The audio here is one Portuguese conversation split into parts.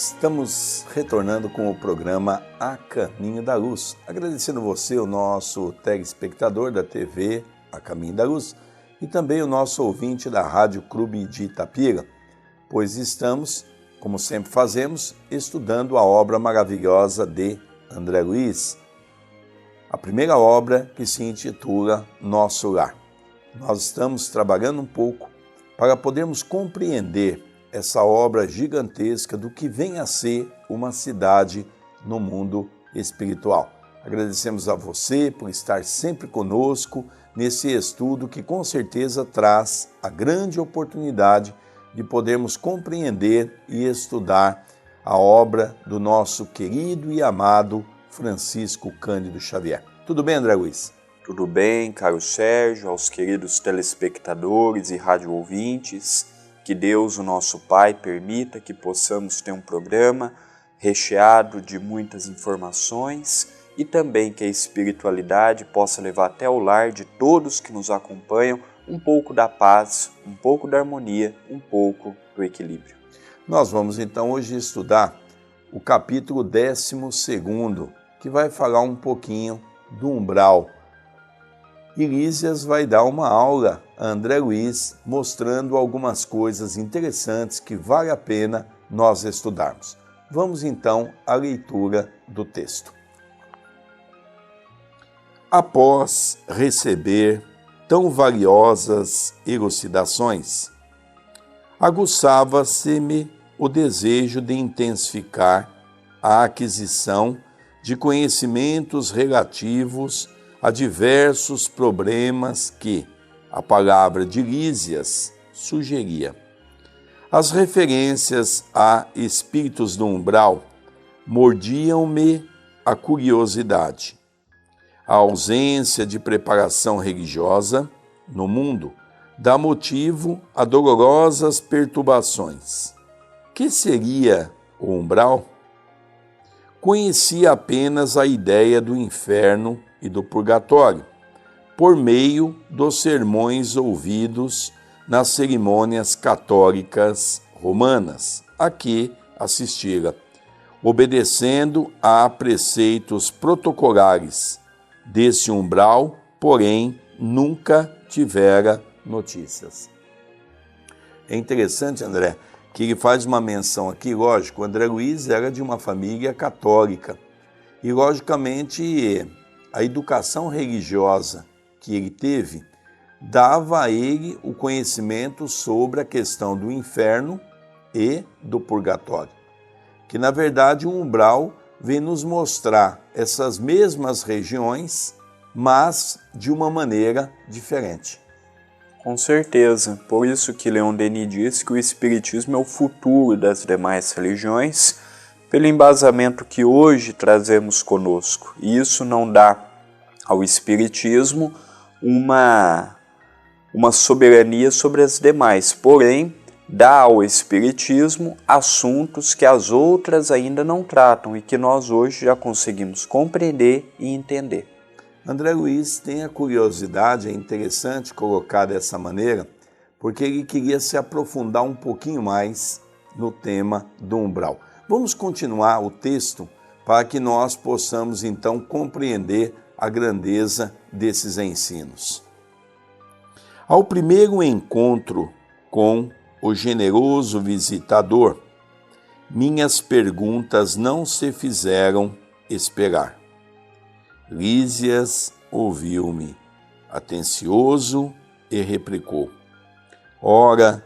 Estamos retornando com o programa A Caminho da Luz. Agradecendo você, o nosso telespectador da TV A Caminho da Luz, e também o nosso ouvinte da Rádio Clube de Itapira, pois estamos, como sempre fazemos, estudando a obra maravilhosa de André Luiz, a primeira obra que se intitula Nosso Lar. Nós estamos trabalhando um pouco para podermos compreender essa obra gigantesca do que vem a ser uma cidade no mundo espiritual. Agradecemos a você por estar sempre conosco nesse estudo que com certeza traz a grande oportunidade de podermos compreender e estudar a obra do nosso querido e amado Francisco Cândido Xavier. Tudo bem, André Luiz? Tudo bem, caro Sérgio, aos queridos telespectadores e rádio ouvintes. Que Deus, o nosso Pai, permita que possamos ter um programa recheado de muitas informações e também que a espiritualidade possa levar até o lar de todos que nos acompanham um pouco da paz, um pouco da harmonia, um pouco do equilíbrio. Nós vamos então hoje estudar o capítulo 12º, que vai falar um pouquinho do umbral. E Lísias vai dar uma aula a André Luiz, mostrando algumas coisas interessantes que vale a pena nós estudarmos. Vamos então à leitura do texto. Após receber tão valiosas elucidações, aguçava-se-me o desejo de intensificar a aquisição de conhecimentos relativos a diversos problemas que a palavra de Lísias sugeria. As referências a espíritos do umbral mordiam-me a curiosidade. A ausência de preparação religiosa no mundo dá motivo a dolorosas perturbações. Que seria o umbral? Conhecia apenas a ideia do inferno e do purgatório, por meio dos sermões ouvidos nas cerimônias católicas romanas, a que assistira, obedecendo a preceitos protocolares. Desse umbral, porém, nunca tivera notícias. É interessante, André, que ele faz uma menção aqui, lógico, o André Luiz era de uma família católica, e logicamente a educação religiosa que ele teve dava a ele o conhecimento sobre a questão do inferno e do purgatório, que na verdade o umbral vem nos mostrar essas mesmas regiões, mas de uma maneira diferente. Com certeza, por isso que Leon Denis diz que o Espiritismo é o futuro das demais religiões, pelo embasamento que hoje trazemos conosco. E isso não dá ao Espiritismo uma soberania sobre as demais, porém, dá ao Espiritismo assuntos que as outras ainda não tratam e que nós hoje já conseguimos compreender e entender. André Luiz tem a curiosidade, é interessante colocar dessa maneira, porque ele queria se aprofundar um pouquinho mais no tema do umbral. Vamos continuar o texto para que nós possamos então compreender a grandeza desses ensinos. Ao primeiro encontro com o generoso visitador, minhas perguntas não se fizeram esperar. Lísias ouviu-me, atencioso, e replicou: Ora,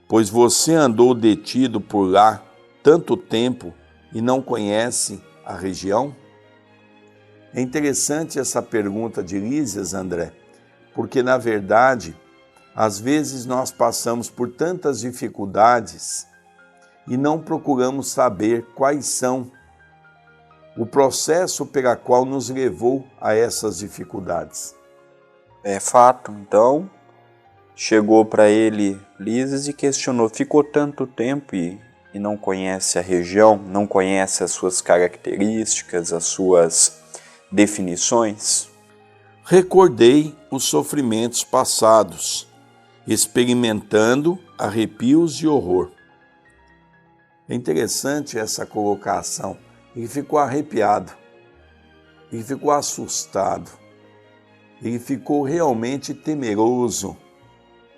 pois você andou detido por lá tanto tempo e não conhece a região? É interessante essa pergunta de Lísias, André, porque na verdade, às vezes nós passamos por tantas dificuldades e não procuramos saber quais são o processo pela qual nos levou a essas dificuldades. É fato, então, chegou para ele Lísias e questionou, ficou tanto tempo e não conhece a região, não conhece as suas características, as suas definições? Recordei os sofrimentos passados, experimentando arrepios de horror. É interessante essa colocação. Ele ficou arrepiado, ele ficou assustado, ele ficou realmente temeroso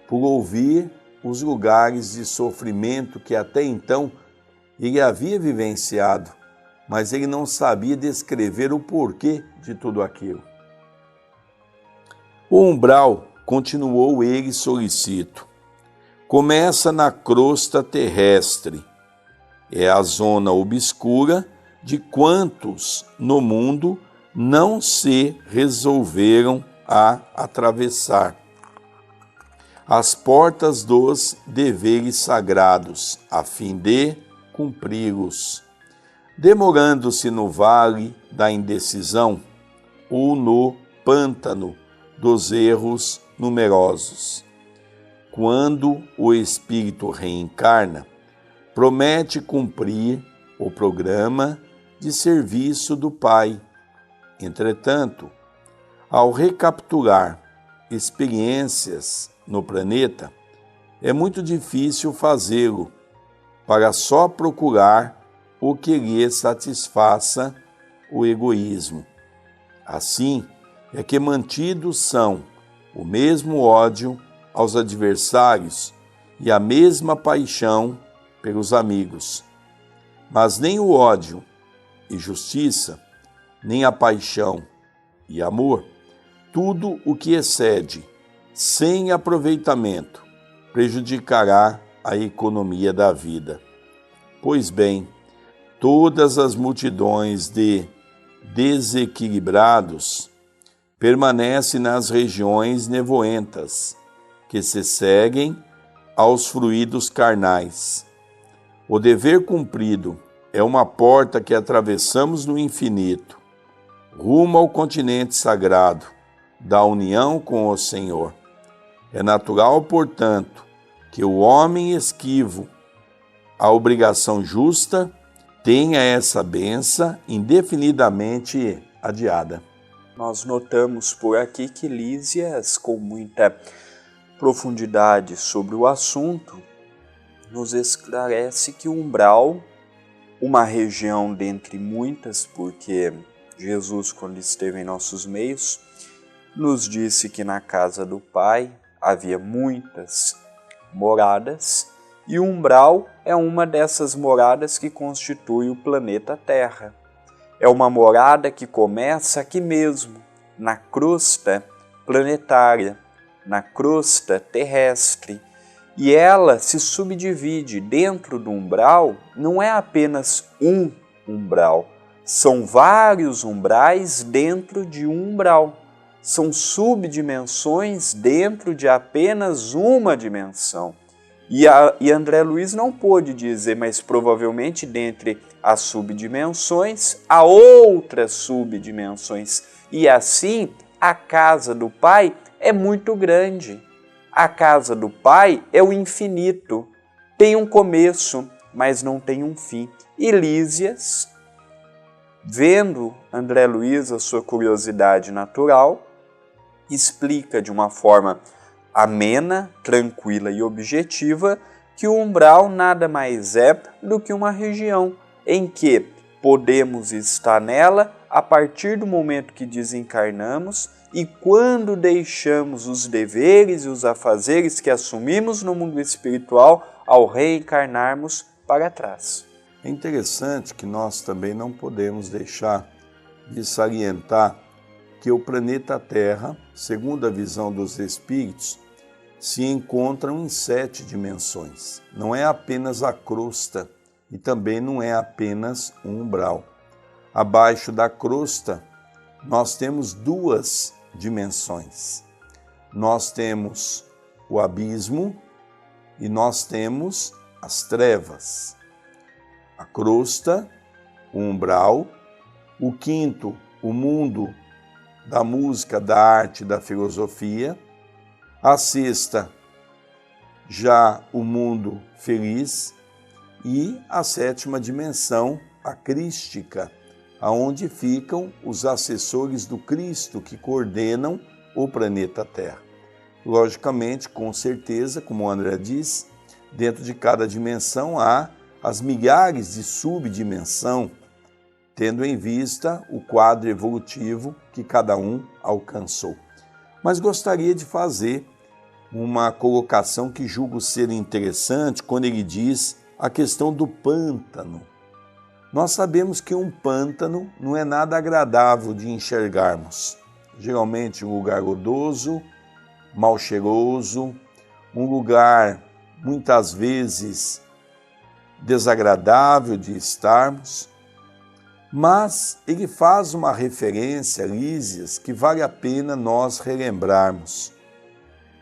por ouvir os lugares de sofrimento que até então ele havia vivenciado, mas ele não sabia descrever o porquê de tudo aquilo. O umbral, continuou ele solicito, começa na crosta terrestre. É a zona obscura de quantos no mundo não se resolveram a atravessar. As portas dos deveres sagrados, a fim de cumpri-los, demorando-se no vale da indecisão ou no pântano dos erros numerosos. Quando o espírito reencarna, promete cumprir o programa de serviço do Pai. Entretanto, ao recapitular experiências no planeta, é muito difícil fazê-lo para só procurar o que lhe satisfaça o egoísmo. Assim é que mantidos são o mesmo ódio aos adversários e a mesma paixão pelos amigos. Mas nem o ódio e justiça, nem a paixão e amor, tudo o que excede, sem aproveitamento, prejudicará a economia da vida. Pois bem, todas as multidões de desequilibrados permanecem nas regiões nevoentas, que se seguem aos fluidos carnais. O dever cumprido é uma porta que atravessamos no infinito, rumo ao continente sagrado da união com o Senhor. É natural, portanto, que o homem esquivo à obrigação justa tenha essa benção indefinidamente adiada. Nós notamos por aqui que Lísias, com muita profundidade sobre o assunto, nos esclarece que o umbral, uma região dentre muitas, porque Jesus, quando esteve em nossos meios, nos disse que na casa do Pai havia muitas moradas, e o umbral é uma dessas moradas que constitui o planeta Terra. É uma morada que começa aqui mesmo, na crosta planetária, na crosta terrestre, e ela se subdivide dentro do umbral, não é apenas um umbral, são vários umbrais dentro de um umbral, são subdimensões dentro de apenas uma dimensão. E André Luiz não pôde dizer, mas provavelmente dentre as subdimensões há outras subdimensões, e assim a casa do Pai é muito grande. A casa do Pai é o infinito, tem um começo, mas não tem um fim. E Lísias, vendo André Luiz a sua curiosidade natural, explica de uma forma amena, tranquila e objetiva que o umbral nada mais é do que uma região em que podemos estar nela a partir do momento que desencarnamos e quando deixamos os deveres e os afazeres que assumimos no mundo espiritual ao reencarnarmos para trás. É interessante que nós também não podemos deixar de salientar que o planeta Terra, segundo a visão dos espíritos, se encontram em 7 dimensões. Não é apenas a crosta e também não é apenas um umbral. Abaixo da crosta, nós temos 2 dimensões. Nós temos o abismo e nós temos as trevas. A crosta, o umbral, o quinto, o mundo da música, da arte, da filosofia. A sexta, já o mundo feliz. E a 7ª dimensão, a crística, aonde ficam os assessores do Cristo que coordenam o planeta Terra. Logicamente, com certeza, como o André diz, dentro de cada dimensão há as milhares de subdimensão, tendo em vista o quadro evolutivo que cada um alcançou. Mas gostaria de fazer uma colocação que julgo ser interessante quando ele diz a questão do pântano. Nós sabemos que um pântano não é nada agradável de enxergarmos. Geralmente um lugar lodoso, mal cheiroso, um lugar muitas vezes desagradável de estarmos. Mas ele faz uma referência, Lísias, que vale a pena nós relembrarmos.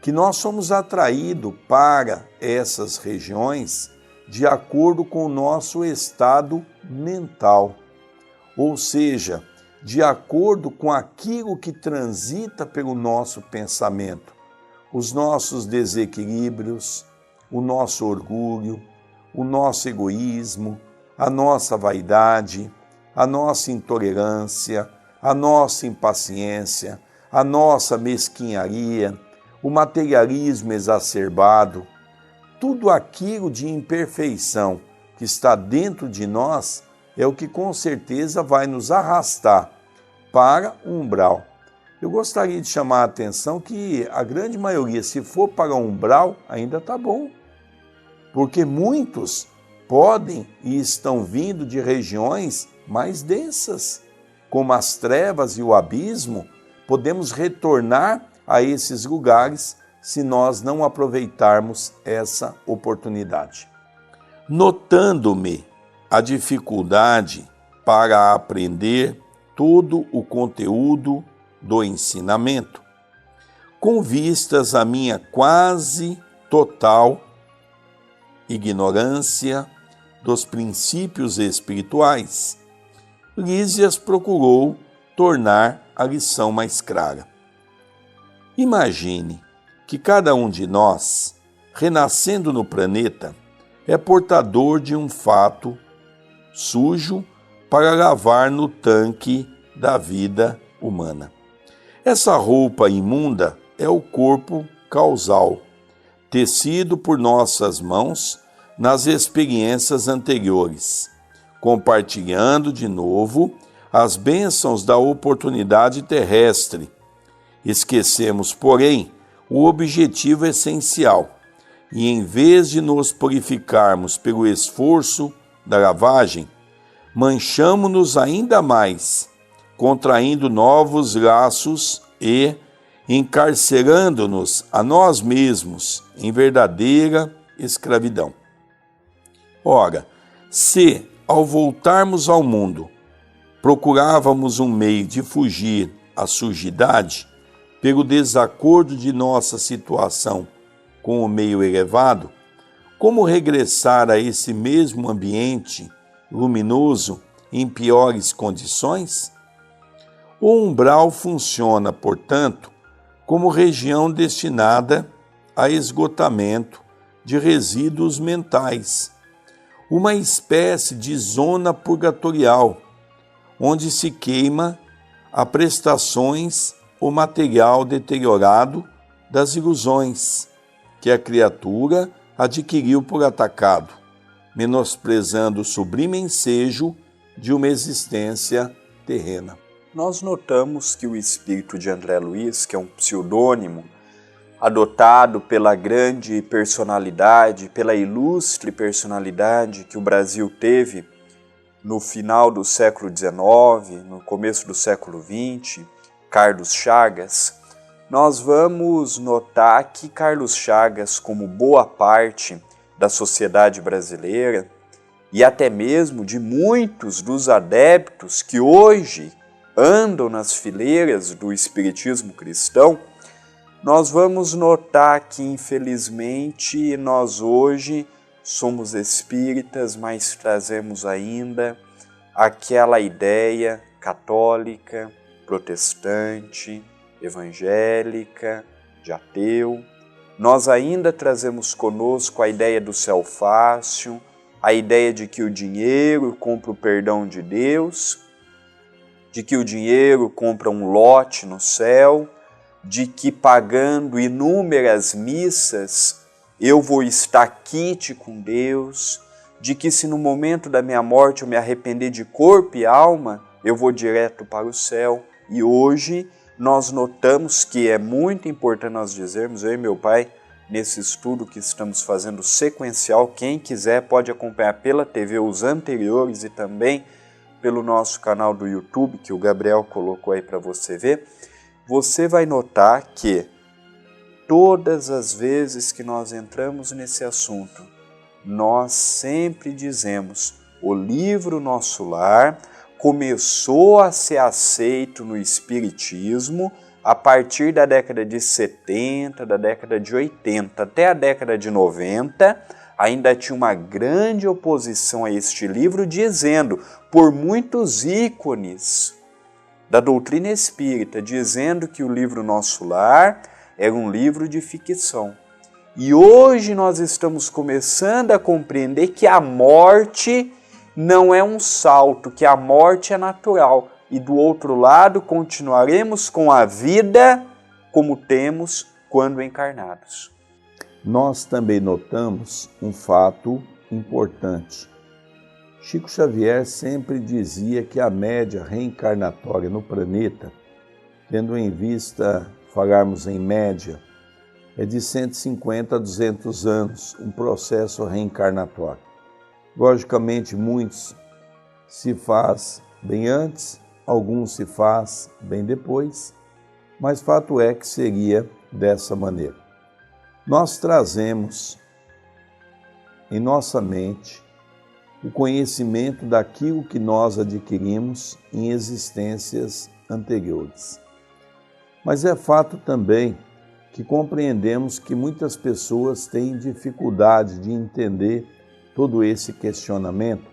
Que nós somos atraídos para essas regiões de acordo com o nosso estado mental, ou seja, de acordo com aquilo que transita pelo nosso pensamento, os nossos desequilíbrios, o nosso orgulho, o nosso egoísmo, a nossa vaidade, a nossa intolerância, a nossa impaciência, a nossa mesquinharia, o materialismo exacerbado, tudo aquilo de imperfeição que está dentro de nós é o que com certeza vai nos arrastar para o umbral. Eu gostaria de chamar a atenção que a grande maioria, se for para o umbral, ainda está bom. Porque muitos podem e estão vindo de regiões mais densas, como as trevas e o abismo, podemos retornar a esses lugares se nós não aproveitarmos essa oportunidade. Notando-me a dificuldade para aprender todo o conteúdo do ensinamento, com vistas à minha quase total ignorância dos princípios espirituais, Lísias procurou tornar a lição mais clara. Imagine que cada um de nós, renascendo no planeta, é portador de um fato sujo para lavar no tanque da vida humana. Essa roupa imunda é o corpo causal, tecido por nossas mãos nas experiências anteriores, compartilhando de novo as bênçãos da oportunidade terrestre. Esquecemos, porém, o objetivo essencial, e em vez de nos purificarmos pelo esforço da lavagem, manchamo-nos ainda mais, contraindo novos laços e encarcerando-nos a nós mesmos em verdadeira escravidão. Ora, se, ao voltarmos ao mundo, procurávamos um meio de fugir à sujidade, pelo desacordo de nossa situação com o meio elevado, como regressar a esse mesmo ambiente luminoso em piores condições? O umbral funciona, portanto, como região destinada a esgotamento de resíduos mentais, uma espécie de zona purgatorial, onde se queima a prestações o material deteriorado das ilusões que a criatura adquiriu por atacado, menosprezando o sublime ensejo de uma existência terrena. Nós notamos que o espírito de André Luiz, que é um pseudônimo adotado pela grande personalidade, pela ilustre personalidade que o Brasil teve no final do século XIX, no começo do século XX, Carlos Chagas, nós vamos notar que Carlos Chagas, como boa parte da sociedade brasileira e até mesmo de muitos dos adeptos que hoje andam nas fileiras do espiritismo cristão, nós vamos notar que, infelizmente, nós hoje somos espíritas, mas trazemos ainda aquela ideia católica, protestante, evangélica, de ateu. Nós ainda trazemos conosco a ideia do céu fácil, a ideia de que o dinheiro compra o perdão de Deus, de que o dinheiro compra um lote no céu, de que pagando inúmeras missas eu vou estar quite com Deus, de que se no momento da minha morte eu me arrepender de corpo e alma, eu vou direto para o céu. E hoje nós notamos que é muito importante nós dizermos, eu e meu pai, nesse estudo que estamos fazendo sequencial, quem quiser pode acompanhar pela TV os anteriores e também pelo nosso canal do YouTube, que o Gabriel colocou aí para você ver, você vai notar que todas as vezes que nós entramos nesse assunto, nós sempre dizemos, o livro Nosso Lar começou a ser aceito no Espiritismo a partir da década de 70, da década de 80 até a década de 90, ainda tinha uma grande oposição a este livro, dizendo, por muitos ícones da doutrina espírita, dizendo que o livro Nosso Lar era um livro de ficção. E hoje nós estamos começando a compreender que a morte não é um salto, que a morte é natural. E do outro lado, continuaremos com a vida como temos quando encarnados. Nós também notamos um fato importante. Chico Xavier sempre dizia que a média reencarnatória no planeta, tendo em vista, falarmos em média, é de 150 a 200 anos, um processo reencarnatório. Logicamente, muitos se faz bem antes, alguns se faz bem depois, mas fato é que seria dessa maneira. Nós trazemos em nossa mente o conhecimento daquilo que nós adquirimos em existências anteriores. Mas é fato também que compreendemos que muitas pessoas têm dificuldade de entender todo esse questionamento,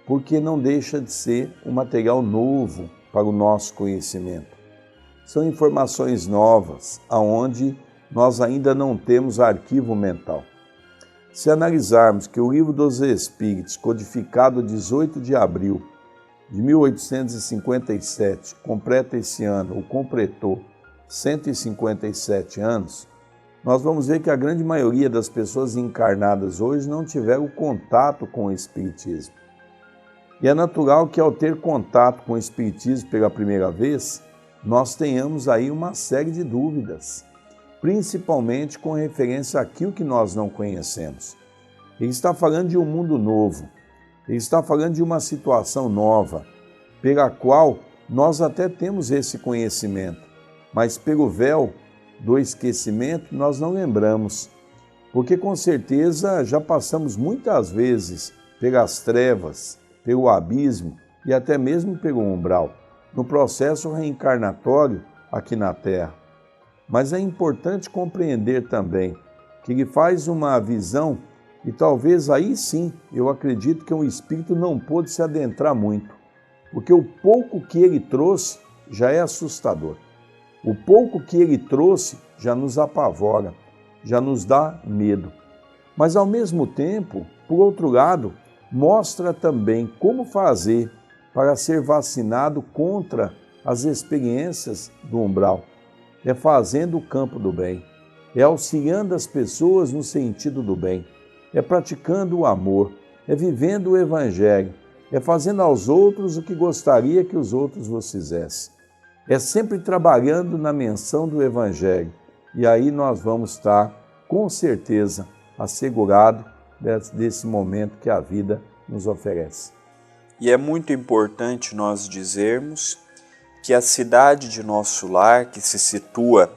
porque não deixa de ser um material novo para o nosso conhecimento. São informações novas, aonde nós ainda não temos arquivo mental. Se analisarmos que o Livro dos Espíritos, codificado 18 de abril de 1857, completa esse ano, ou completou 157 anos, nós vamos ver que a grande maioria das pessoas encarnadas hoje não tiveram contato com o Espiritismo. E é natural que ao ter contato com o Espiritismo pela primeira vez, nós tenhamos aí uma série de dúvidas, principalmente com referência àquilo que nós não conhecemos. Ele está falando de um mundo novo, ele está falando de uma situação nova, pela qual nós até temos esse conhecimento, mas pelo véu do esquecimento nós não lembramos, porque com certeza já passamos muitas vezes pelas trevas, pelo abismo e até mesmo pelo umbral, no processo reencarnatório aqui na Terra. Mas é importante compreender também que ele faz uma visão e talvez aí sim eu acredito que um espírito não pôde se adentrar muito, porque o pouco que ele trouxe já é assustador. O pouco que ele trouxe já nos apavora, já nos dá medo. Mas ao mesmo tempo, por outro lado, mostra também como fazer para ser vacinado contra as experiências do umbral. É fazendo o campo do bem, é auxiliando as pessoas no sentido do bem, é praticando o amor, é vivendo o Evangelho, é fazendo aos outros o que gostaria que os outros vos fizessem. É sempre trabalhando na menção do Evangelho. E aí nós vamos estar, com certeza, assegurado desse momento que a vida nos oferece. E é muito importante nós dizermos que a cidade de Nosso Lar, que se situa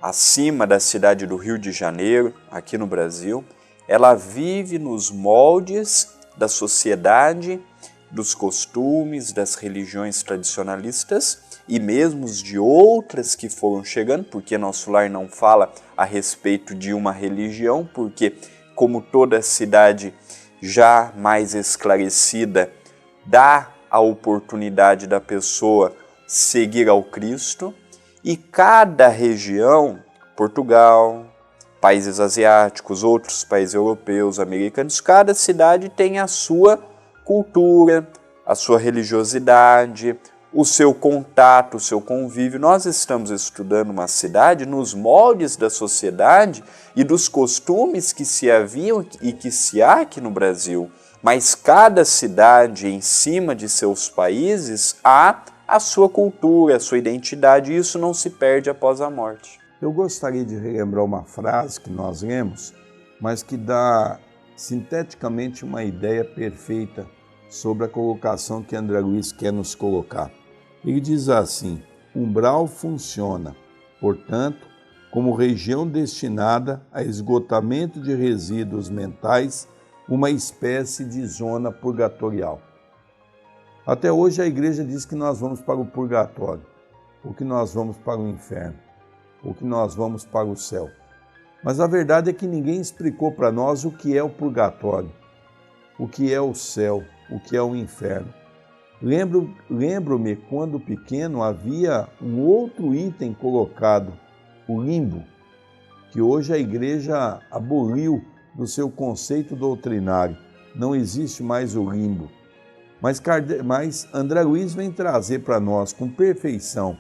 acima da cidade do Rio de Janeiro, aqui no Brasil, ela vive nos moldes da sociedade, dos costumes, das religiões tradicionalistas e mesmo de outras que foram chegando, porque Nosso Lar não fala a respeito de uma religião, porque como toda cidade já mais esclarecida, dá a oportunidade da pessoa seguir ao Cristo, e cada região, Portugal, países asiáticos, outros países europeus, americanos, cada cidade tem a sua cultura, a sua religiosidade, o seu contato, o seu convívio. Nós estamos estudando uma cidade nos moldes da sociedade e dos costumes que se haviam e que se há aqui no Brasil. mas cada cidade, em cima de seus países, há a sua cultura, a sua identidade, e isso não se perde após a morte. Eu gostaria de relembrar uma frase que nós lemos, mas que dá sinteticamente uma ideia perfeita sobre a colocação que André Luiz quer nos colocar. Ele diz assim: umbral funciona, portanto, como região destinada a esgotamento de resíduos mentais, uma espécie de zona purgatorial. Até hoje a igreja diz que nós vamos para o purgatório, ou que nós vamos para o inferno, ou que nós vamos para o céu. Mas a verdade é que ninguém explicou para nós o que é o purgatório, o que é o céu, o que é o inferno. Lembro-me quando pequeno havia um outro item colocado, o limbo, que hoje a igreja aboliu do seu conceito doutrinário. Não existe mais o limbo. Mas André Luiz vem trazer para nós com perfeição,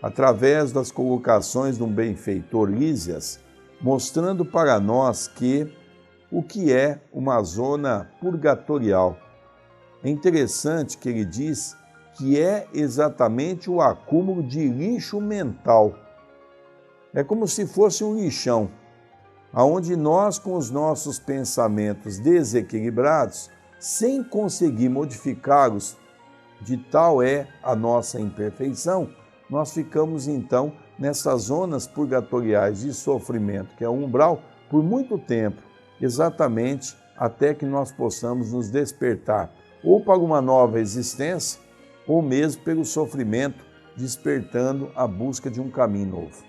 através das colocações de um benfeitor Lísias, mostrando para nós o que é uma zona purgatorial. É interessante que ele diz que é exatamente o acúmulo de lixo mental. É como se fosse um lixão, onde nós, com os nossos pensamentos desequilibrados, sem conseguir modificá-los, de tal é a nossa imperfeição, nós ficamos então nessas zonas purgatoriais de sofrimento, que é o umbral, por muito tempo, exatamente até que nós possamos nos despertar, ou para uma nova existência, ou mesmo pelo sofrimento, despertando a busca de um caminho novo.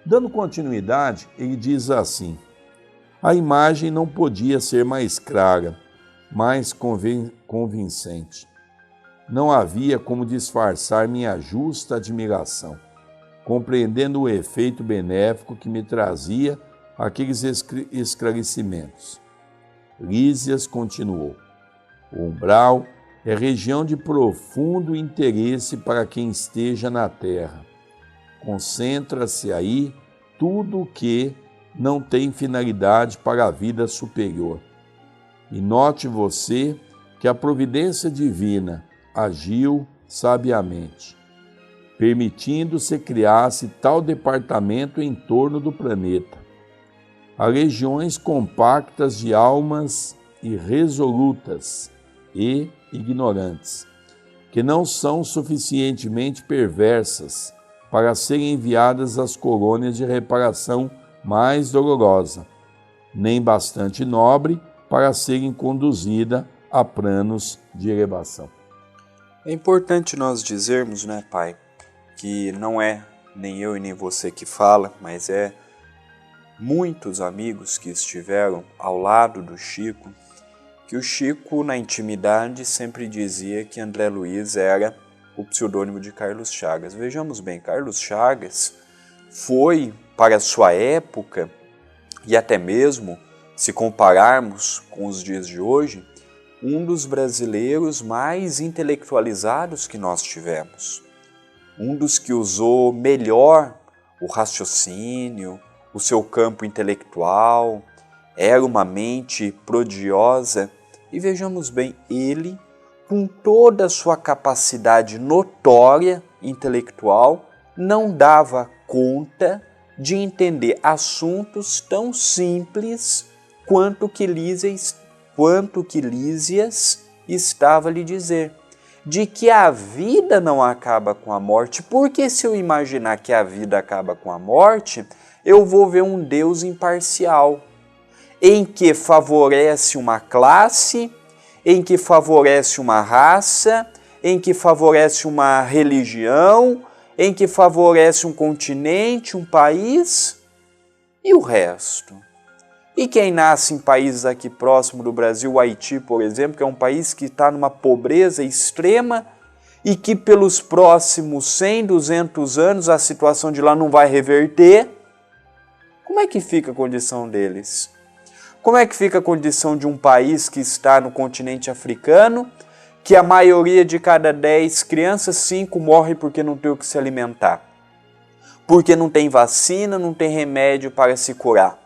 Dando continuidade, ele diz assim: a imagem não podia ser mais clara, mais convincente. Não havia como disfarçar minha justa admiração, compreendendo o efeito benéfico que me trazia aqueles esclarecimentos. Lísias continuou: o umbral é região de profundo interesse para quem esteja na terra. Concentra-se aí tudo o que não tem finalidade para a vida superior. E note você que a providência divina agiu sabiamente, permitindo-se criasse tal departamento em torno do planeta. Há legiões compactas de almas irresolutas e ignorantes, que não são suficientemente perversas para serem enviadas às colônias de reparação mais dolorosa, nem bastante nobre para serem conduzidas a planos de elevação. É importante nós dizermos, né, Pai, que não é nem eu e nem você que fala, mas é muitos amigos que estiveram ao lado do Chico, que o Chico, na intimidade, sempre dizia que André Luiz era o pseudônimo de Carlos Chagas. Vejamos bem, Carlos Chagas foi, para sua época, e até mesmo, se compararmos com os dias de hoje, um dos brasileiros mais intelectualizados que nós tivemos. Um dos que usou melhor o raciocínio, o seu campo intelectual, era uma mente prodigiosa. E vejamos bem, ele, com toda a sua capacidade notória intelectual, não dava conta de entender assuntos tão simples quanto que Lísias estava a lhe dizer, de que a vida não acaba com a morte, porque se eu imaginar que a vida acaba com a morte, eu vou ver um Deus imparcial, em que favorece uma classe, em que favorece uma raça, em que favorece uma religião, em que favorece um continente, um país, e o resto? E quem nasce em países aqui próximo do Brasil, o Haiti, por exemplo, que é um país que está numa pobreza extrema e que pelos próximos 100, 200 anos a situação de lá não vai reverter, como é que fica a condição deles? Como é que fica a condição de um país que está no continente africano, que a maioria de cada 10 crianças, 5 morre porque não tem o que se alimentar? Porque não tem vacina, não tem remédio para se curar.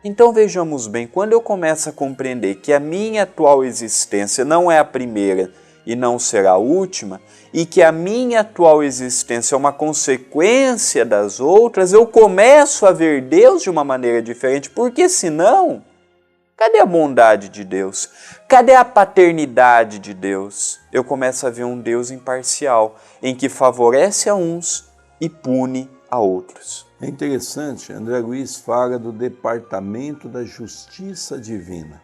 Então vejamos bem, quando eu começo a compreender que a minha atual existência não é a primeira e não será a última, e que a minha atual existência é uma consequência das outras, eu começo a ver Deus de uma maneira diferente, porque senão, cadê a bondade de Deus? Cadê a paternidade de Deus? Eu começo a ver um Deus imparcial, em que favorece a uns e pune a outros. É interessante, André Luiz fala do departamento da justiça divina,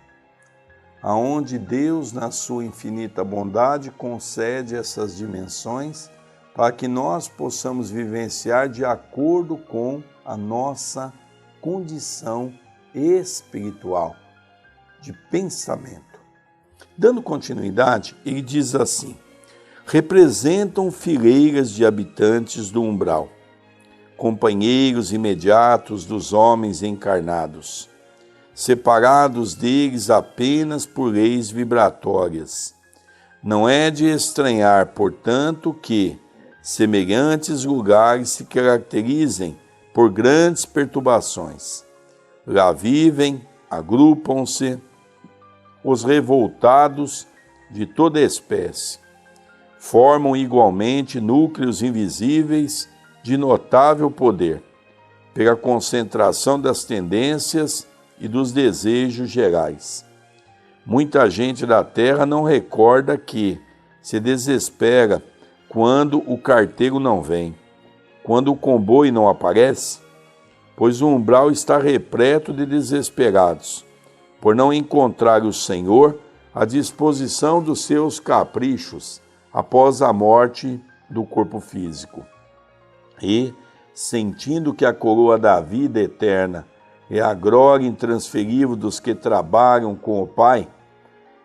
aonde Deus, na sua infinita bondade, concede essas dimensões para que nós possamos vivenciar de acordo com a nossa condição espiritual, de pensamento. Dando continuidade, ele diz assim: representam fileiras de habitantes do umbral, companheiros imediatos dos homens encarnados, separados deles apenas por leis vibratórias. Não é de estranhar, portanto, que semelhantes lugares se caracterizem por grandes perturbações. Lá vivem, agrupam-se os revoltados de toda espécie. Formam igualmente núcleos invisíveis de notável poder, pela concentração das tendências e dos desejos gerais. Muita gente da Terra não recorda que se desespera quando o carteiro não vem, quando o comboio não aparece, pois o umbral está repleto de desesperados, por não encontrar o Senhor à disposição dos seus caprichos após a morte do corpo físico. E, sentindo que a coroa da vida eterna é a glória intransferível dos que trabalham com o Pai,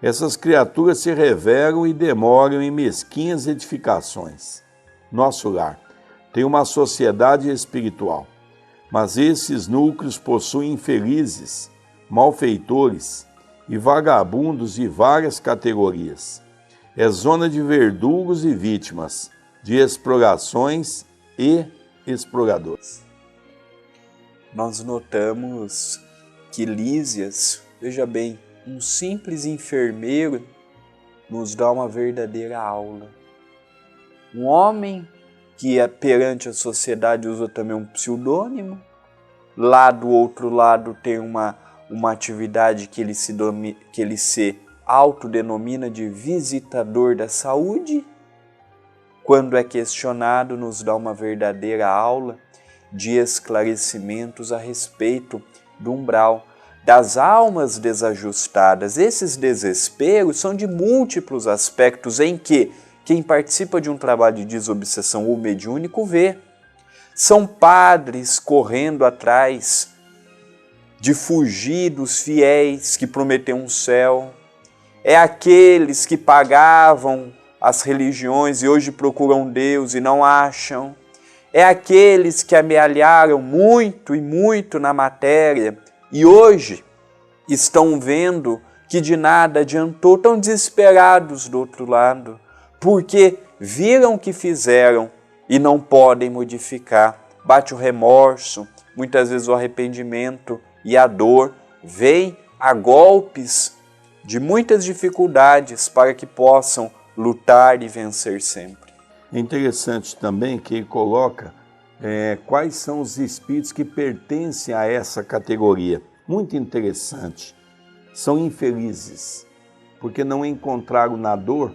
essas criaturas se revelam e demoram em mesquinhas edificações. Nosso lar tem uma sociedade espiritual, mas esses núcleos possuem infelizes, malfeitores e vagabundos de várias categorias. É zona de verdugos e vítimas, de explorações e exploradores. Nós notamos que Lísias, veja bem, um simples enfermeiro nos dá uma verdadeira aula. Um homem que perante a sociedade usa também um pseudônimo, lá do outro lado tem uma atividade que ele se autodenomina de visitador da saúde. Quando é questionado, nos dá uma verdadeira aula de esclarecimentos a respeito do umbral, das almas desajustadas. Esses desesperos são de múltiplos aspectos em que quem participa de um trabalho de desobsessão ou mediúnico vê. São padres correndo atrás de fugir dos fiéis que prometeram um céu. É aqueles que pagavam as religiões e hoje procuram Deus e não acham. É aqueles que amealharam muito e muito na matéria e hoje estão vendo que de nada adiantou, tão desesperados do outro lado, porque viram o que fizeram e não podem modificar. Bate o remorso, muitas vezes o arrependimento e a dor, vem a golpes de muitas dificuldades para que possam lutar e vencer sempre. É interessante também que ele coloca quais são os espíritos que pertencem a essa categoria. Muito interessante. São infelizes, porque não encontraram na dor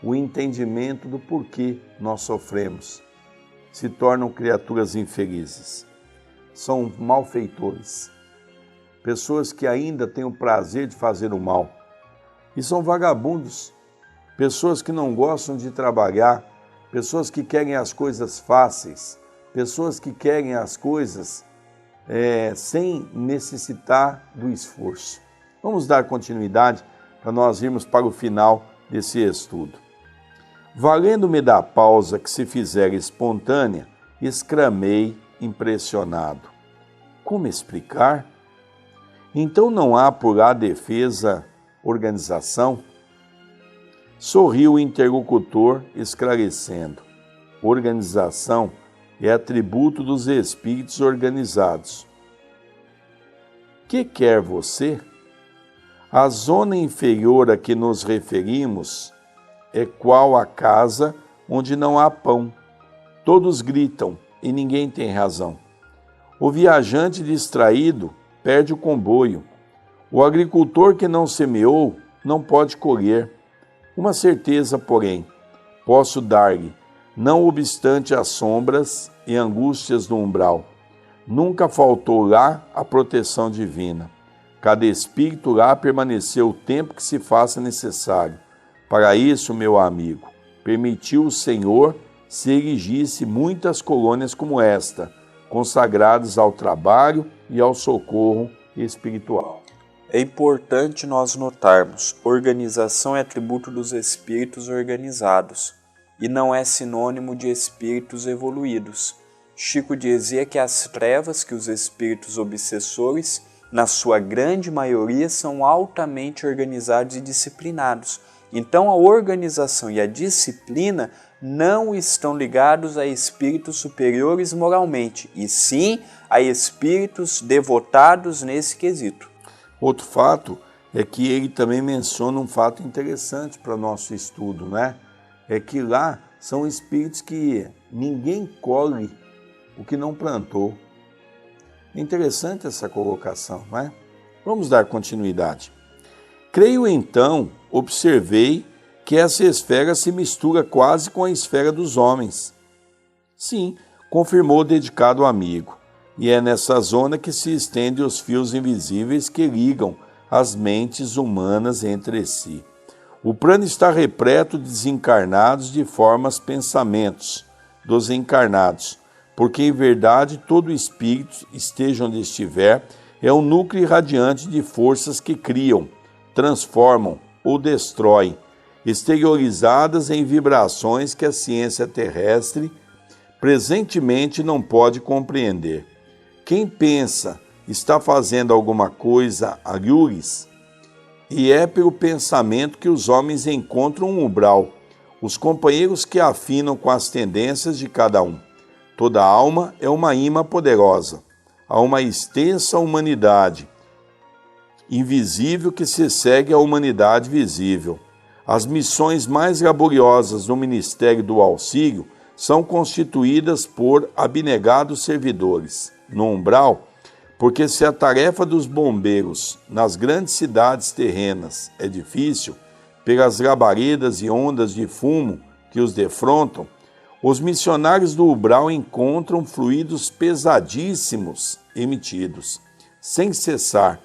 o entendimento do porquê nós sofremos. Se tornam criaturas infelizes. São malfeitores. Pessoas que ainda têm o prazer de fazer o mal. E são vagabundos. Pessoas que não gostam de trabalhar. Pessoas que querem as coisas fáceis. Pessoas que querem as coisas sem necessitar do esforço. Vamos dar continuidade para nós irmos para o final desse estudo. Valendo-me da pausa que se fizer espontânea, exclamei impressionado. Como explicar? Então não há por lá defesa, organização? Sorriu o interlocutor, esclarecendo. Organização é atributo dos espíritos organizados. que quer você? A zona inferior a que nos referimos é qual a casa onde não há pão. Todos gritam e ninguém tem razão. O viajante distraído perde o comboio. O agricultor que não semeou não pode colher. Uma certeza, porém, posso dar-lhe, não obstante as sombras e angústias do umbral. Nunca faltou lá a proteção divina. Cada espírito lá permaneceu o tempo que se faça necessário. Para isso, meu amigo, permitiu o Senhor se erigisse muitas colônias como esta, consagradas ao trabalho e ao socorro espiritual. É importante nós notarmos, organização é atributo dos espíritos organizados e não é sinônimo de espíritos evoluídos. Chico dizia que as trevas, que os espíritos obsessores, na sua grande maioria, são altamente organizados e disciplinados. Então a organização e a disciplina não estão ligados a espíritos superiores moralmente, e sim a espíritos devotados nesse quesito. Outro fato é que ele também menciona um fato interessante para o nosso estudo, né? É que lá são espíritos que ninguém colhe o que não plantou. É interessante essa colocação, não é? Vamos dar continuidade. Creio então, observei que essa esfera se mistura quase com a esfera dos homens. Sim, confirmou o dedicado amigo. E é nessa zona que se estendem os fios invisíveis que ligam as mentes humanas entre si. O plano está repleto de desencarnados de formas pensamentos dos encarnados, porque em verdade todo espírito, esteja onde estiver, é um núcleo irradiante de forças que criam, transformam ou destroem, exteriorizadas em vibrações que a ciência terrestre presentemente não pode compreender. Quem pensa está fazendo alguma coisa alhures, e é pelo pensamento que os homens encontram um umbral, os companheiros que afinam com as tendências de cada um. Toda alma é uma imã poderosa, há uma extensa humanidade invisível que se segue à humanidade visível. As missões mais laboriosas no Ministério do Auxílio são constituídas por abnegados servidores. No umbral, porque se a tarefa dos bombeiros nas grandes cidades terrenas é difícil, pelas labaredas e ondas de fumo que os defrontam, os missionários do umbral encontram fluidos pesadíssimos emitidos, sem cessar,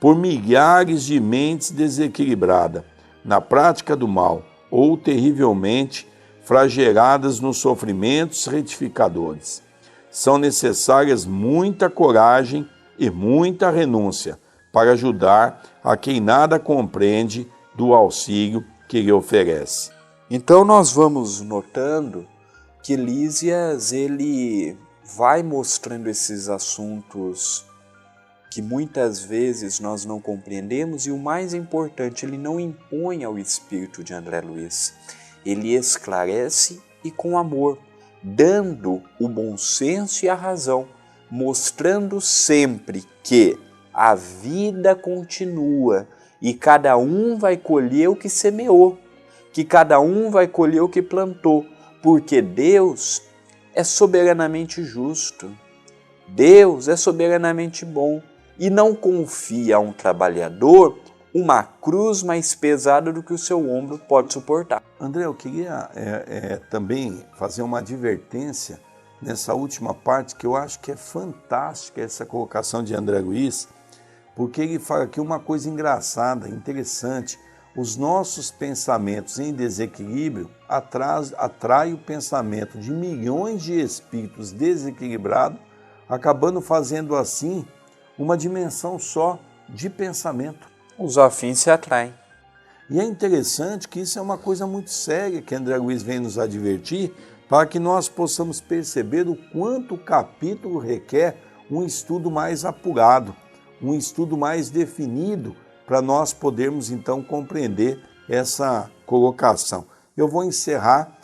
por milhares de mentes desequilibradas, na prática do mal, ou terrivelmente flageladas nos sofrimentos retificadores. São necessárias muita coragem e muita renúncia para ajudar a quem nada compreende do auxílio que lhe oferece. Então nós vamos notando que Lísias ele vai mostrando esses assuntos que muitas vezes nós não compreendemos, e o mais importante, ele não impõe ao espírito de André Luiz. Ele esclarece e com amor, dando o bom senso e a razão, mostrando sempre que a vida continua e cada um vai colher o que semeou, que cada um vai colher o que plantou, porque Deus é soberanamente justo, Deus é soberanamente bom e não confia a um trabalhador uma cruz mais pesada do que o seu ombro pode suportar. André, eu queria também fazer uma advertência nessa última parte, que eu acho que é fantástica essa colocação de André Luiz, porque ele fala aqui uma coisa engraçada, interessante. Os nossos pensamentos em desequilíbrio atraem o pensamento de milhões de espíritos desequilibrados, acabando fazendo assim uma dimensão só de pensamento. Os afins se atraem. E é interessante que isso é uma coisa muito séria que André Luiz vem nos advertir, para que nós possamos perceber o quanto o capítulo requer um estudo mais apurado, um estudo mais definido, para nós podermos então compreender essa colocação. Eu vou encerrar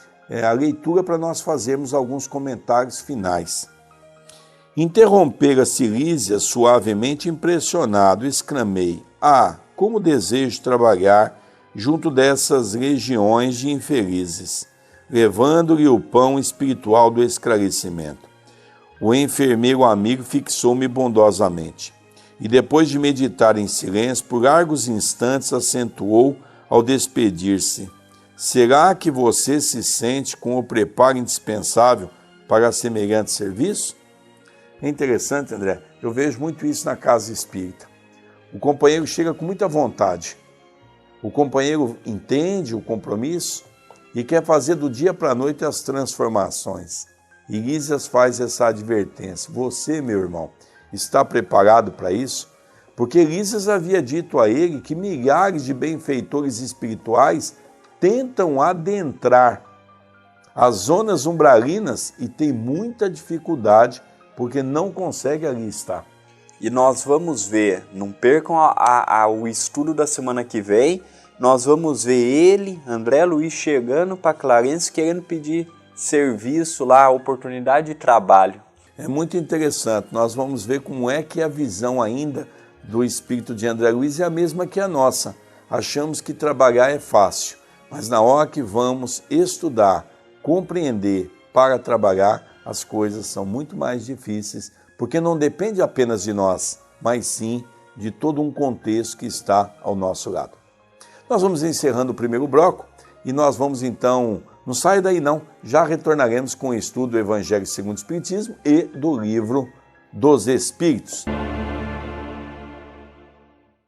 a leitura para nós fazermos alguns comentários finais. Interrompera-se Lísia suavemente impressionado, exclamei: ah, como desejo trabalhar junto dessas legiões de infelizes, levando-lhe o pão espiritual do esclarecimento. O enfermeiro amigo fixou-me bondosamente e, depois de meditar em silêncio por largos instantes, acentuou ao despedir-se: será que você se sente com o preparo indispensável para semelhante serviço? É interessante, André, eu vejo muito isso na casa espírita. O companheiro chega com muita vontade, o companheiro entende o compromisso e quer fazer do dia para a noite as transformações. E Lísias faz essa advertência: você, meu irmão, está preparado para isso? Porque Lísias havia dito a ele que milhares de benfeitores espirituais tentam adentrar as zonas umbralinas e tem muita dificuldade porque não consegue ali estar. E nós vamos ver, não percam o estudo da semana que vem, nós vamos ver ele, André Luiz, chegando para Clarence querendo pedir serviço lá, oportunidade de trabalho. É muito interessante, nós vamos ver como é que a visão ainda do espírito de André Luiz é a mesma que a nossa. Achamos que trabalhar é fácil, mas na hora que vamos estudar, compreender para trabalhar, as coisas são muito mais difíceis, porque não depende apenas de nós, mas sim de todo um contexto que está ao nosso lado. Nós vamos encerrando o primeiro bloco e nós vamos então, não saia daí não, já retornaremos com o estudo do Evangelho segundo o Espiritismo e do Livro dos Espíritos.